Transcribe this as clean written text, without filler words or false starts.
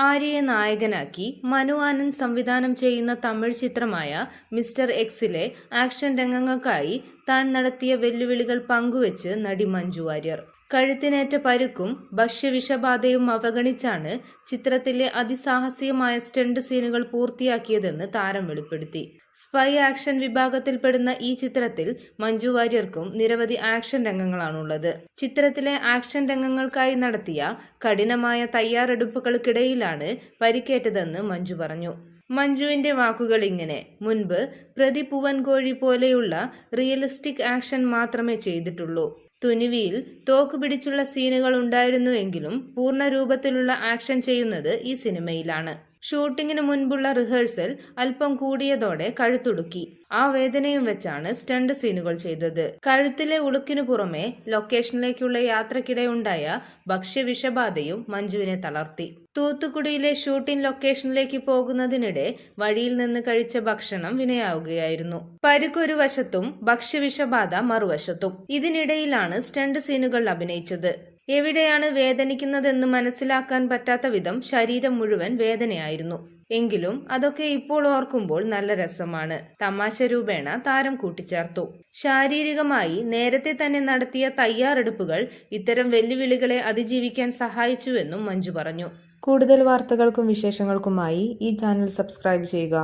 ആര്യയെ നായകനാക്കി മനു ആനന്ദ് സംവിധാനം ചെയ്യുന്ന തമിഴ് ചിത്രമായ മിസ്റ്റർ എക്സിലെ ആക്ഷൻ രംഗങ്ങൾക്കായി താൻ നടത്തിയ വെല്ലുവിളികൾ പങ്കുവച്ച് നടി മഞ്ജു വാര്യർ. കഴുത്തിനേറ്റ പരുക്കും ഭക്ഷ്യവിഷബാധയും അവഗണിച്ചാണ് ചിത്രത്തിലെ അതിസാഹസികമായ സ്റ്റണ്ട് സീനുകൾ പൂർത്തിയാക്കിയതെന്ന് താരം വെളിപ്പെടുത്തി. സ്പൈ ആക്ഷൻ വിഭാഗത്തിൽപ്പെടുന്ന ഈ ചിത്രത്തിൽ മഞ്ജു വാര്യർക്കും നിരവധി ആക്ഷൻ രംഗങ്ങളാണുള്ളത്. ചിത്രത്തിലെ ആക്ഷൻ രംഗങ്ങൾക്കായി നടത്തിയ കഠിനമായ തയ്യാറെടുപ്പുകൾക്കിടയിലാണ് പരിക്കേറ്റതെന്ന് മഞ്ജു പറഞ്ഞു. മഞ്ജുവിന്റെ വാക്കുകൾ ഇങ്ങനെ: മുൻപ് പ്രതി പൂവൻകോഴി പോലെയുള്ള റിയലിസ്റ്റിക് ആക്ഷൻ മാത്രമേ ചെയ്തിട്ടുള്ളൂ. തുനിവിയിൽ തോക്ക് പിടിച്ചുള്ള സീനുകൾ ഉണ്ടായിരുന്നുവെങ്കിലും പൂർണ്ണ രൂപത്തിലുള്ള ആക്ഷൻ ചെയ്യുന്നത് ഈ സിനിമയിലാണ്. ഷൂട്ടിങ്ങിന് മുൻപുള്ള റിഹേഴ്സൽ അല്പം കൂടിയതോടെ കഴുത്തുടുക്കി. ആ വേദനയും വെച്ചാണ് സ്റ്റണ്ട് സീനുകൾ ചെയ്തത്. കഴുത്തിലെ ഉളുക്കിനു പുറമെ ലൊക്കേഷനിലേക്കുള്ള യാത്രക്കിടെ ഉണ്ടായ ഭക്ഷ്യവിഷബാധയും മഞ്ജുവിനെ തളർത്തി. തൂത്തുക്കുടിയിലെ ഷൂട്ടിംഗ് ലൊക്കേഷനിലേക്ക് പോകുന്നതിനിടെ വഴിയിൽ നിന്ന് കഴിച്ച ഭക്ഷണം വിനയാവുകയായിരുന്നു. പരുക്കൊരു വശത്തും ഭക്ഷ്യവിഷബാധ മറുവശത്തും. ഇതിനിടയിലാണ് സ്റ്റണ്ട് സീനുകൾ അഭിനയിച്ചത്. എവിടെയാണ് വേദനിക്കുന്നതെന്ന് മനസ്സിലാക്കാൻ പറ്റാത്ത വിധം ശരീരം മുഴുവൻ വേദനയായിരുന്നു. എങ്കിലും അതൊക്കെ ഇപ്പോൾ ഓർക്കുമ്പോൾ നല്ല രസമാണ്. തമാശ രൂപേണ താരം കൂട്ടിച്ചേർത്തു. ശാരീരികമായി നേരത്തെ തന്നെ നടത്തിയ തയ്യാറെടുപ്പുകൾ ഇത്തരം വെല്ലുവിളികളെ അതിജീവിക്കാൻ സഹായിച്ചുവെന്നും മഞ്ജു പറഞ്ഞു. കൂടുതൽ വാർത്തകൾക്കും വിശേഷങ്ങൾക്കുമായി ഈ ചാനൽ സബ്സ്ക്രൈബ് ചെയ്യുക.